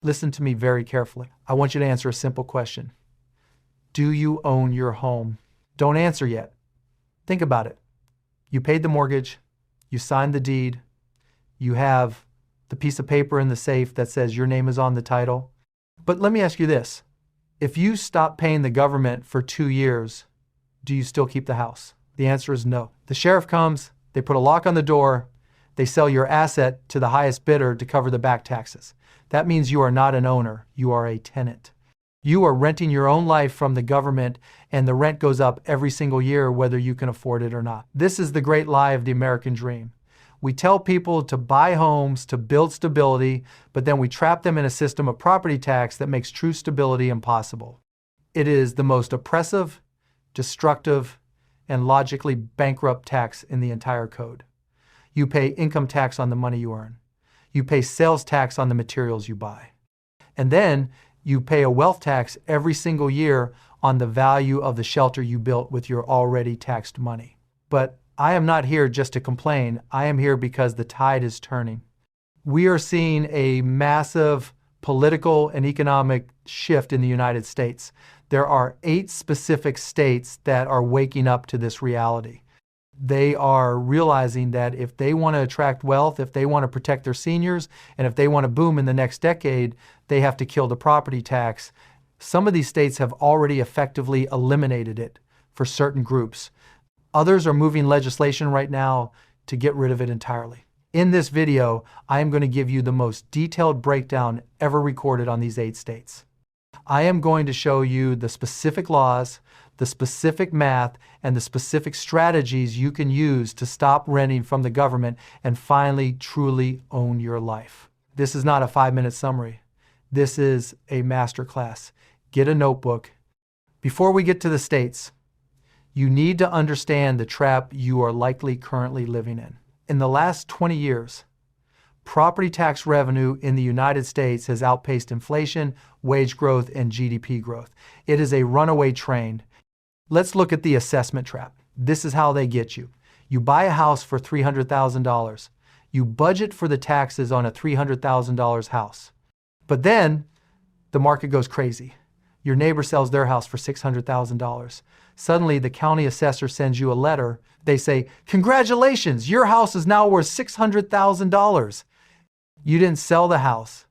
Listen to me very carefully. I want you to answer a simple question. Do you own your home? Don't answer yet. Think about it. You paid the mortgage, you signed the deed, you have the piece of paper in the safe that says your name is on the title. But let me ask you this. If you stop paying the government for 2 years, do you still keep the house? The answer is no. The sheriff comes, they put a lock on the door, they sell your asset to the highest bidder to cover the back taxes. That means you are not an owner, you are a tenant. You are renting your own life from the government, and the rent goes up every single year whether you can afford it or not. This is the great lie of the American dream. We tell people to buy homes to build stability, but then we trap them in a system of property tax that makes true stability impossible. It is the most oppressive, destructive, and logically bankrupt tax in the entire code. You pay income tax on the money you earn. You pay sales tax on the materials you buy. And then you pay a wealth tax every single year on the value of the shelter you built with your already taxed money. But I am not here just to complain. I am here because the tide is turning. We are seeing a massive political and economic shift in the United States. There are 8 specific states that are waking up to this reality. They are realizing that if they want to attract wealth, if they want to protect their seniors, and if they want to boom in the next decade, they have to kill the property tax. Some of these states have already effectively eliminated it for certain groups. Others are moving legislation right now to get rid of it entirely. In this video, I am going to give you the most detailed breakdown ever recorded on these 8 states. I am going to show you the specific laws, the specific math, and the specific strategies you can use to stop renting from the government and finally truly own your life. This is not a 5-minute summary. This is a masterclass. Get a notebook. Before we get to the states, you need to understand the trap you are likely currently living in. In the last 20 years, property tax revenue in the United States has outpaced inflation, wage growth, and GDP growth. It is a runaway train. Let's look at the assessment trap. This is how they get you. You buy a house for $300,000. You budget for the taxes on a $300,000 house. But then the market goes crazy. Your neighbor sells their house for $600,000. Suddenly, the county assessor sends you a letter. They say, "Congratulations, your house is now worth $600,000. You didn't sell the house.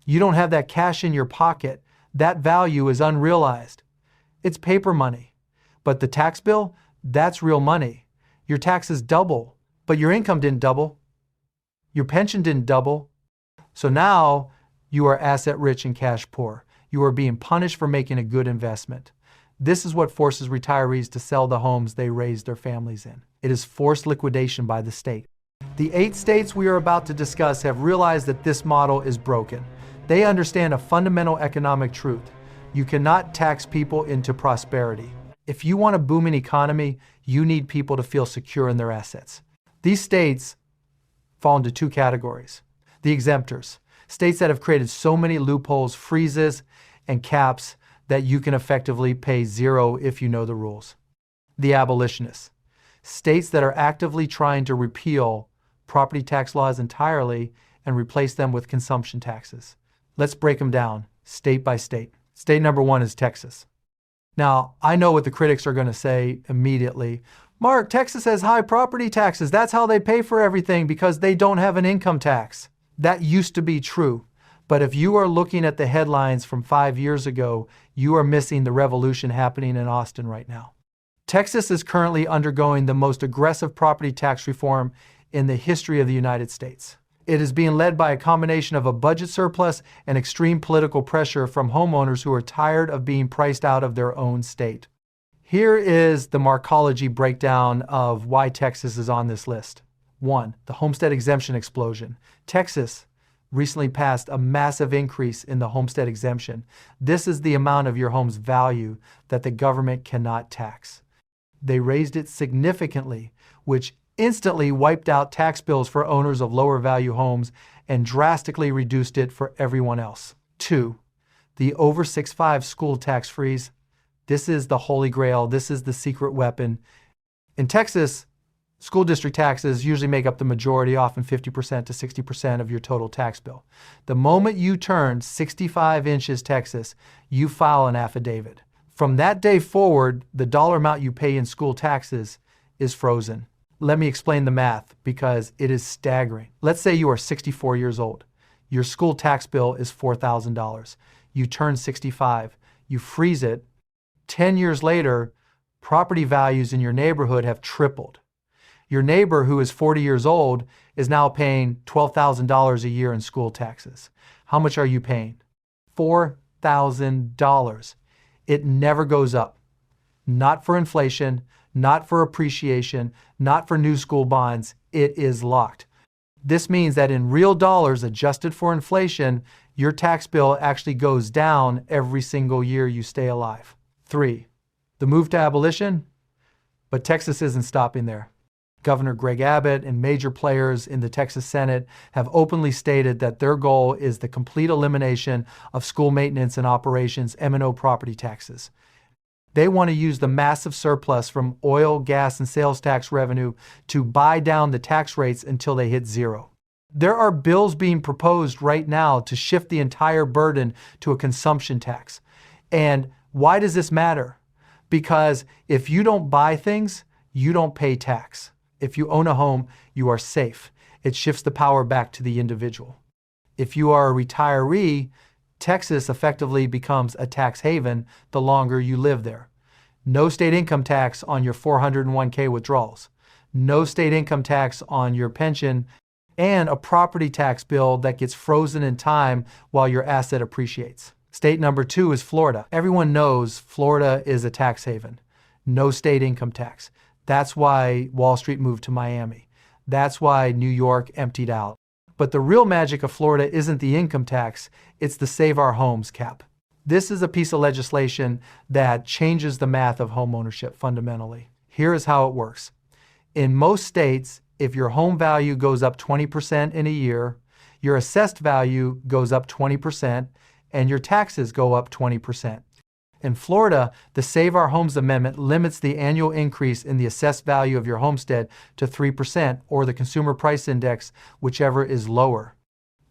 You don't have that cash in your pocket. That value is unrealized. It's paper money. But the tax bill, that's real money. Your taxes double, but your income didn't double. Your pension didn't double. So now you are asset rich and cash poor. You are being punished for making a good investment." This is what forces retirees to sell the homes they raised their families in. It is forced liquidation by the state. The 8 states we are about to discuss have realized that this model is broken. They understand a fundamental economic truth. You cannot tax people into prosperity. If you want a booming economy, you need people to feel secure in their assets. These states fall into 2 categories. The exemptors, states that have created so many loopholes, freezes, and caps that you can effectively pay 0 if you know the rules. The abolitionists, states that are actively trying to repeal property tax laws entirely and replace them with consumption taxes. Let's break them down state by state. State number 1 is Texas. Now, I know what the critics are going to say immediately. "Mark, Texas has high property taxes. That's how they pay for everything because they don't have an income tax." That used to be true. But if you are looking at the headlines from 5 years ago, you are missing the revolution happening in Austin right now. Texas is currently undergoing the most aggressive property tax reform in the history of the United States. It is being led by a combination of a budget surplus and extreme political pressure from homeowners who are tired of being priced out of their own state. Here is the Markology breakdown of why Texas is on this list. 1, the homestead exemption explosion. Texas recently passed a massive increase in the homestead exemption. This is the amount of your home's value that the government cannot tax. They raised it significantly, which instantly wiped out tax bills for owners of lower value homes and drastically reduced it for everyone else. 2, the over 6'5" school tax freeze. This is the holy grail. This is the secret weapon. In Texas, School district taxes usually make up the majority, often 50% to 60% of your total tax bill. The moment you turn 65 inches Texas, you file an affidavit. From that day forward, the dollar amount you pay in school taxes is frozen. Let me explain the math because it is staggering. Let's say you are 64 years old. Your school tax bill is $4,000. You turn 65. You freeze it. 10 years later, property values in your neighborhood have tripled. Your neighbor who is 40 years old is now paying $12,000 a year in school taxes. How much are you paying? $4,000. It never goes up. Not for inflation, not for appreciation, not for new school bonds. It is locked. This means that in real dollars adjusted for inflation, your tax bill actually goes down every single year you stay alive. 3. The move to abolition? But Texas isn't stopping there. Governor Greg Abbott and major players in the Texas Senate have openly stated that their goal is the complete elimination of school maintenance and operations M&O property taxes. They want to use the massive surplus from oil, gas, and sales tax revenue to buy down the tax rates until they hit zero. There are bills being proposed right now to shift the entire burden to a consumption tax. And why does this matter? Because if you don't buy things, you don't pay tax. If you own a home, you are safe. It shifts the power back to the individual. If you are a retiree, Texas effectively becomes a tax haven the longer you live there. No state income tax on your 401k withdrawals. No state income tax on your pension, and a property tax bill that gets frozen in time while your asset appreciates. State number 2 is Florida. Everyone knows Florida is a tax haven. No state income tax. That's why Wall Street moved to Miami. That's why New York emptied out. But the real magic of Florida isn't the income tax, it's the Save Our Homes cap. This is a piece of legislation that changes the math of homeownership fundamentally. Here is how it works. In most states, if your home value goes up 20% in a year, your assessed value goes up 20%, and your taxes go up 20%. In Florida, the Save Our Homes Amendment limits the annual increase in the assessed value of your homestead to 3%, or the Consumer Price Index, whichever is lower.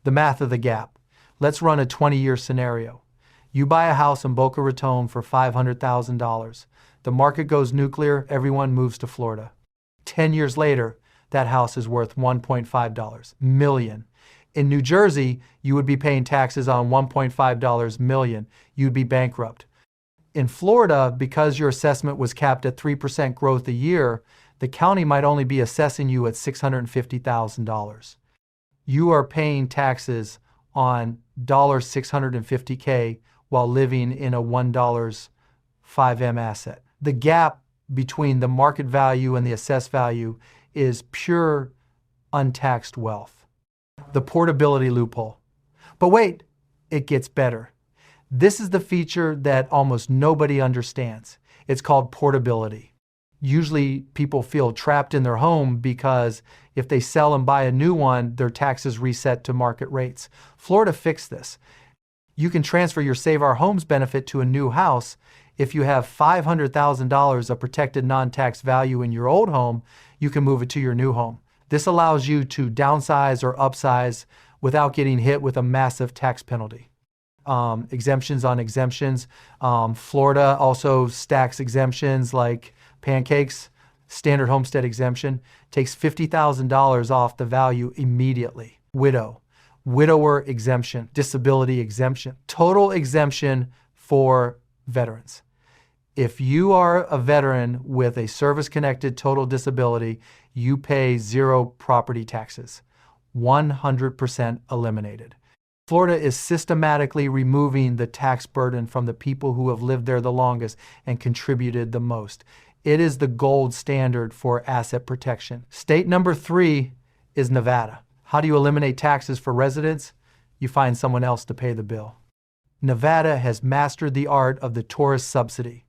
The math of the gap. Let's run a 20-year scenario. You buy a house in Boca Raton for $500,000. The market goes nuclear, everyone moves to Florida. 10 years later, that house is worth $1.5 million. In New Jersey, you would be paying taxes on $1.5 million. You'd be bankrupt. In Florida, because your assessment was capped at 3% growth a year, the county might only be assessing you at $650,000. You are paying taxes on $650K while living in a $1 5M asset. The gap between the market value and the assessed value is pure untaxed wealth. The portability loophole. But wait, it gets better. This is the feature that almost nobody understands. It's called portability. Usually people feel trapped in their home because if they sell and buy a new one, their taxes reset to market rates. Florida fixed this. You can transfer your Save Our Homes benefit to a new house. If you have $500,000 of protected non-tax value in your old home, you can move it to your new home. This allows you to downsize or upsize without getting hit with a massive tax penalty. Exemptions on exemptions. Florida also stacks exemptions like pancakes. Standard homestead exemption takes $50,000 off the value immediately. Widower exemption, disability exemption, total exemption for veterans. If you are a veteran with a service-connected total disability, you pay 0 property taxes. 100% eliminated. Florida is systematically removing the tax burden from the people who have lived there the longest and contributed the most. It is the gold standard for asset protection. State number 3 is Nevada. How do you eliminate taxes for residents? You find someone else to pay the bill. Nevada has mastered the art of the tourist subsidy.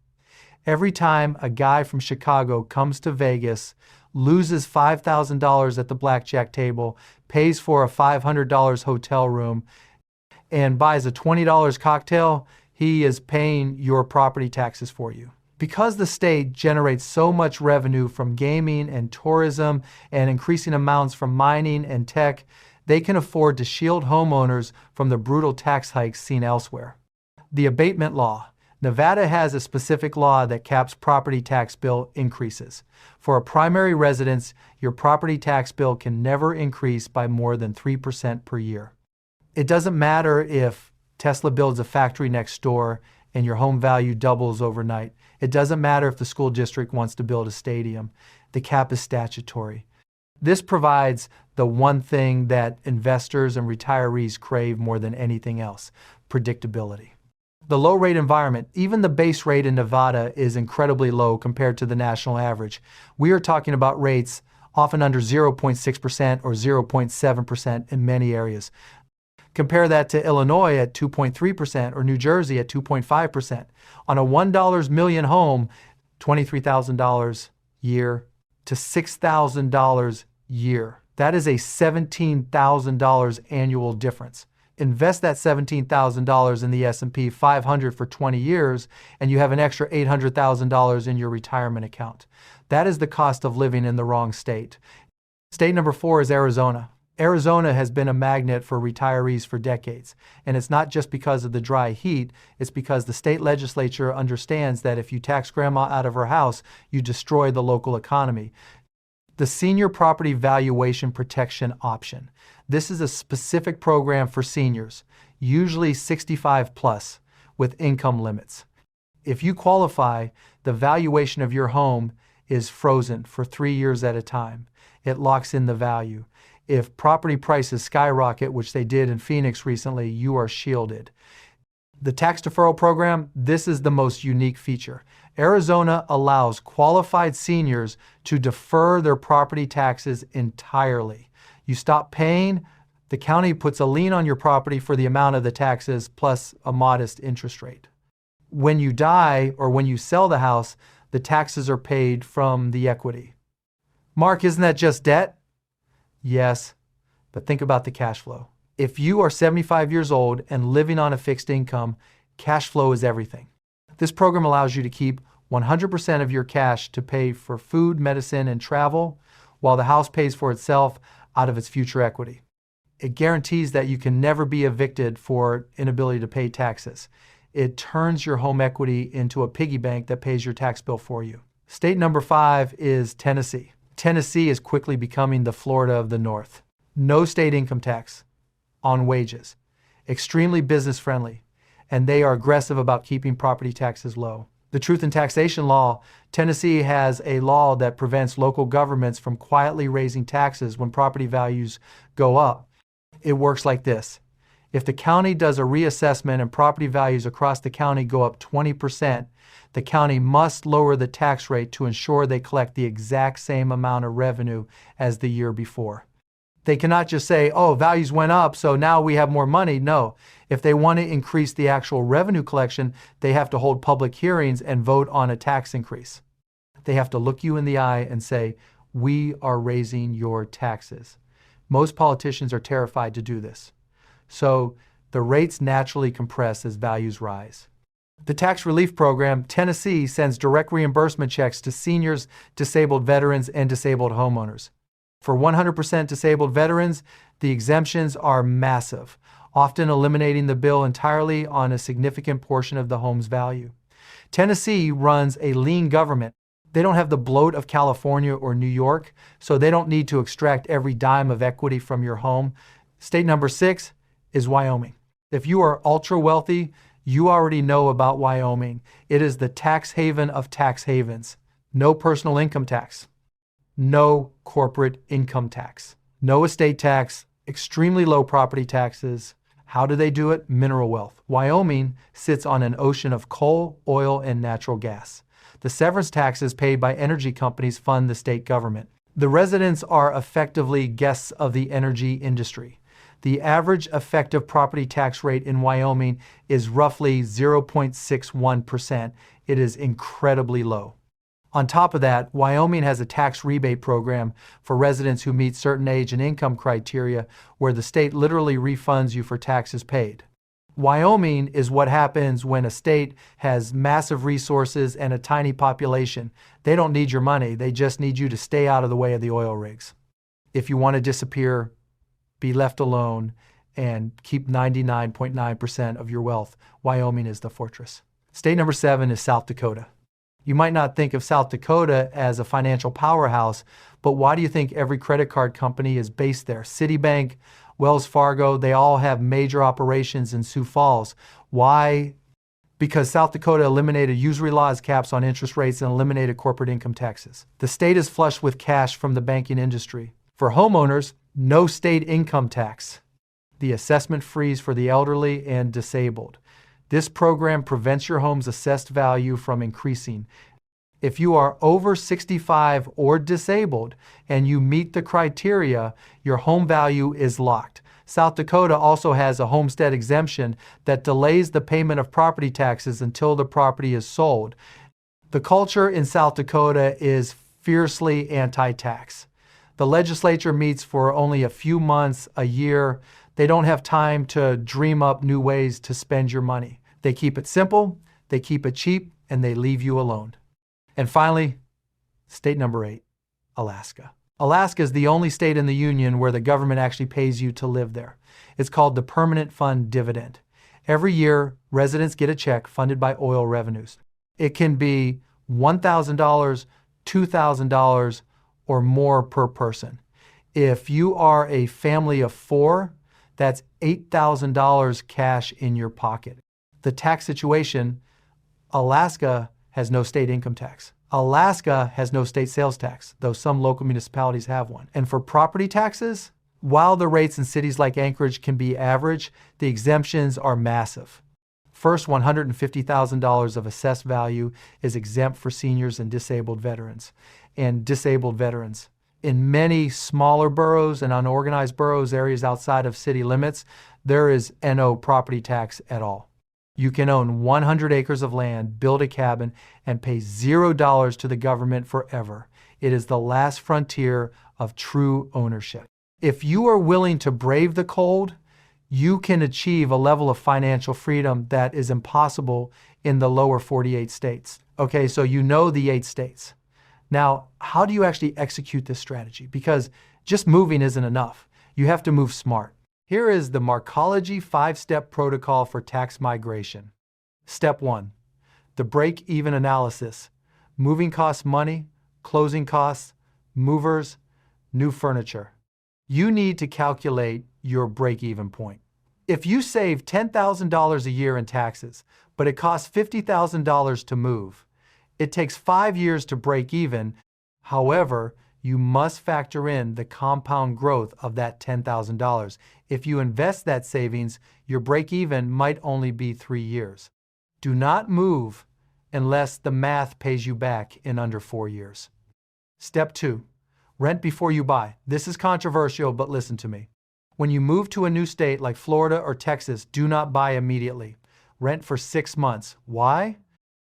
Every time a guy from Chicago comes to Vegas, loses $5,000 at the blackjack table, pays for a $500 hotel room, and buys a $20 cocktail, he is paying your property taxes for you. Because the state generates so much revenue from gaming and tourism and increasing amounts from mining and tech, they can afford to shield homeowners from the brutal tax hikes seen elsewhere. The abatement law. Nevada has a specific law that caps property tax bill increases. For a primary residence, your property tax bill can never increase by more than 3% per year. It doesn't matter if Tesla builds a factory next door and your home value doubles overnight. It doesn't matter if the school district wants to build a stadium. The cap is statutory. This provides the one thing that investors and retirees crave more than anything else: predictability. The low rate environment, even the base rate in Nevada, is incredibly low compared to the national average. We are talking about rates often under 0.6% or 0.7% in many areas. Compare that to Illinois at 2.3% or New Jersey at 2.5%. On a $1 million home, $23,000 year to $6,000 year. That is a $17,000 annual difference. Invest that $17,000 in the S&P 500 for 20 years, and you have an extra $800,000 in your retirement account. That is the cost of living in the wrong state. State number 4 is Arizona. Arizona has been a magnet for retirees for decades, and it's not just because of the dry heat, it's because the state legislature understands that if you tax grandma out of her house, you destroy the local economy. The Senior Property Valuation Protection Option. This is a specific program for seniors, usually 65 plus, with income limits. If you qualify, the valuation of your home is frozen for 3 years at a time. It locks in the value. If property prices skyrocket, which they did in Phoenix recently, you are shielded. The tax deferral program, this is the most unique feature. Arizona allows qualified seniors to defer their property taxes entirely. You stop paying, the county puts a lien on your property for the amount of the taxes plus a modest interest rate. When you die or when you sell the house, the taxes are paid from the equity. Mark, isn't that just debt? Yes, but think about the cash flow. If you are 75 years old and living on a fixed income, cash flow is everything. This program allows you to keep 100% of your cash to pay for food, medicine, and travel, while the house pays for itself out of its future equity. It guarantees that you can never be evicted for inability to pay taxes. It turns your home equity into a piggy bank that pays your tax bill for you. State number 5 is Tennessee. Tennessee is quickly becoming the Florida of the North. No state income tax on wages. Extremely business friendly, and they are aggressive about keeping property taxes low. The Truth in Taxation Law. Tennessee has a law that prevents local governments from quietly raising taxes when property values go up. It works like this. If the county does a reassessment and property values across the county go up 20%, the county must lower the tax rate to ensure they collect the exact same amount of revenue as the year before. They cannot just say, oh, values went up, so now we have more money. No. If they want to increase the actual revenue collection, they have to hold public hearings and vote on a tax increase. They have to look you in the eye and say, we are raising your taxes. Most politicians are terrified to do this. So the rates naturally compress as values rise. The tax relief program. Tennessee sends direct reimbursement checks to seniors, disabled veterans, and disabled homeowners. For 100% disabled veterans, the exemptions are massive, often eliminating the bill entirely on a significant portion of the home's value. Tennessee runs a lean government. They don't have the bloat of California or New York, so they don't need to extract every dime of equity from your home. State number 6 is Wyoming. If you are ultra wealthy, you already know about Wyoming. It is the tax haven of tax havens. No personal income tax. No corporate income tax. No estate tax. Extremely low property taxes. How do they do it? Mineral wealth. Wyoming sits on an ocean of coal, oil, and natural gas. The severance taxes paid by energy companies fund the state government. The residents are effectively guests of the energy industry. The average effective property tax rate in Wyoming is roughly 0.61%. It is incredibly low. On top of that, Wyoming has a tax rebate program for residents who meet certain age and income criteria where the state literally refunds you for taxes paid. Wyoming is what happens when a state has massive resources and a tiny population. They don't need your money. They just need you to stay out of the way of the oil rigs. If you want to disappear, be left alone, and keep 99.9% of your wealth, Wyoming is the fortress. State number 7 is South Dakota. You might not think of South Dakota as a financial powerhouse, but why do you think every credit card company is based there? Citibank, Wells Fargo, they all have major operations in Sioux Falls. Why? Because South Dakota eliminated usury laws, caps on interest rates, and eliminated corporate income taxes. The state is flush with cash from the banking industry. For homeowners, no state income tax. The assessment freeze for the elderly and disabled. This program prevents your home's assessed value from increasing. If you are over 65 or disabled and you meet the criteria, your home value is locked. South Dakota also has a homestead exemption that delays the payment of property taxes until the property is sold. The culture in South Dakota is fiercely anti-tax. The legislature meets for only a few months, a year. They don't have time to dream up new ways to spend your money. They keep it simple, they keep it cheap, and they leave you alone. And finally, state number 8, Alaska. Alaska is the only state in the union where the government actually pays you to live there. It's called the Permanent Fund Dividend. Every year, residents get a check funded by oil revenues. It can be $1,000, $2,000, or more per person. If you are a family of 4, that's $8,000 cash in your pocket. The tax situation, Alaska has no state income tax. Alaska has no state sales tax, though some local municipalities have one. And for property taxes, while the rates in cities like Anchorage can be average, the exemptions are massive. First, $150,000 of assessed value is exempt for seniors and disabled veterans. In many smaller boroughs and unorganized boroughs, areas outside of city limits, there is no property tax at all. You can own 100 acres of land, build a cabin, and pay $0 to the government forever. It is the last frontier of true ownership. If you are willing to brave the cold, you can achieve a level of financial freedom that is impossible in the lower 48 states. Okay, so you know the 8 states. Now, how do you actually execute this strategy? Because just moving isn't enough. You have to move smart. Here is the Markology 5-step protocol for tax migration. Step 1, the break-even analysis. Moving costs money, closing costs, movers, new furniture. You need to calculate your break-even point. If you save $10,000 a year in taxes, but it costs $50,000 to move, it takes 5 years to break even. However, you must factor in the compound growth of that $10,000. If you invest that savings, your break-even might only be 3 years. Do not move unless the math pays you back in under 4 years. Step 2, rent before you buy. This is controversial, but listen to me. When you move to a new state like Florida or Texas, do not buy immediately. Rent for 6 months. Why?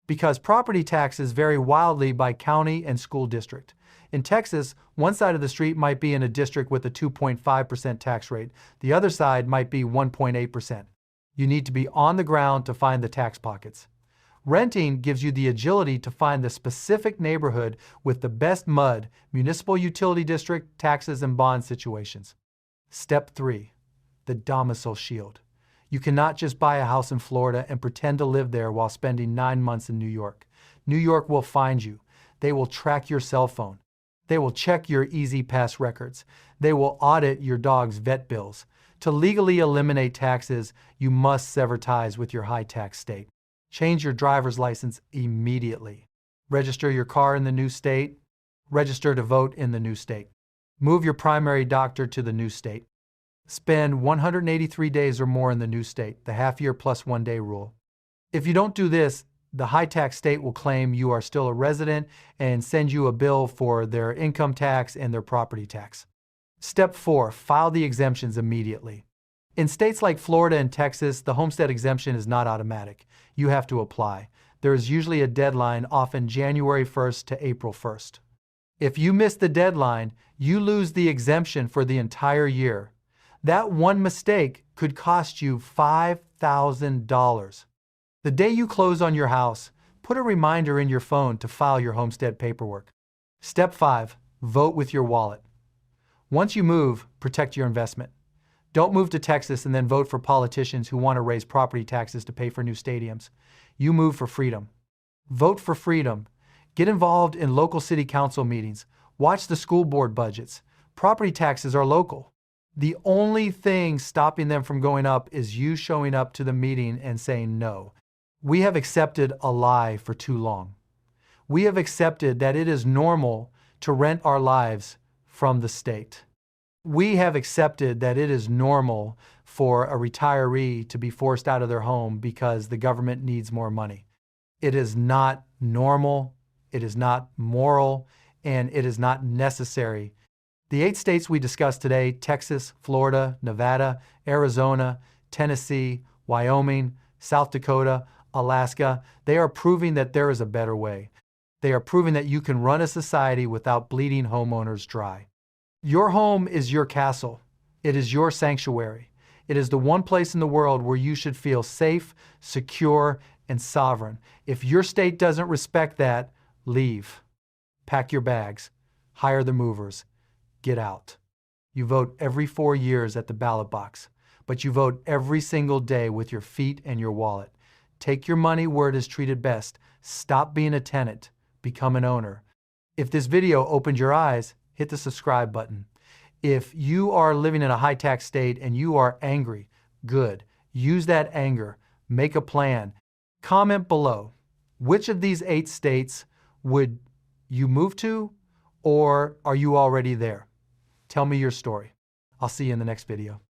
Because property taxes vary wildly by county and school district. In Texas, one side of the street might be in a district with a 2.5% tax rate. The other side might be 1.8%. You need to be on the ground to find the tax pockets. Renting gives you the agility to find the specific neighborhood with the best MUD, municipal utility district, taxes, and bond situations. Step 3, the domicile shield. You cannot just buy a house in Florida and pretend to live there while spending 9 months in New York. New York will find you. They will track your cell phone. They will check your Easy Pass records. They will audit your dog's vet bills. To legally eliminate taxes, you must sever ties with your high-tax state. Change your driver's license immediately. Register your car in the new state. Register to vote in the new state. Move your primary doctor to the new state. Spend 183 days or more in the new state, the half-year plus 1-day rule. If you don't do this, the high-tax state will claim you are still a resident and send you a bill for their income tax and their property tax. Step 4, file the exemptions immediately. In states like Florida and Texas, the homestead exemption is not automatic. You have to apply. There is usually a deadline, often January 1st to April 1st. If you miss the deadline, you lose the exemption for the entire year. That one mistake could cost you $5,000, $100,000. The day you close on your house, put a reminder in your phone to file your homestead paperwork. Step 5, vote with your wallet. Once you move, protect your investment. Don't move to Texas and then vote for politicians who want to raise property taxes to pay for new stadiums. You move for freedom. Vote for freedom. Get involved in local city council meetings. Watch the school board budgets. Property taxes are local. The only thing stopping them from going up is you showing up to the meeting and saying no. We have accepted a lie for too long. We have accepted that it is normal to rent our lives from the state. We have accepted that it is normal for a retiree to be forced out of their home because the government needs more money. It is not normal, it is not moral, and it is not necessary. The 8 states we discussed today, Texas, Florida, Nevada, Arizona, Tennessee, Wyoming, South Dakota, Alaska, they are proving that there is a better way. They are proving that you can run a society without bleeding homeowners dry. Your home is your castle. It is your sanctuary. It is the one place in the world where you should feel safe, secure, and sovereign. If your state doesn't respect that, leave. Pack your bags. Hire the movers. Get out. You vote every 4 years at the ballot box, but you vote every single day with your feet and your wallet. Take your money where it is treated best. Stop being a tenant. Become an owner. If this video opened your eyes, hit the subscribe button. If you are living in a high-tax state and you are angry, good. Use that anger. Make a plan. Comment below. Which of these 8 states would you move to, or are you already there? Tell me your story. I'll see you in the next video.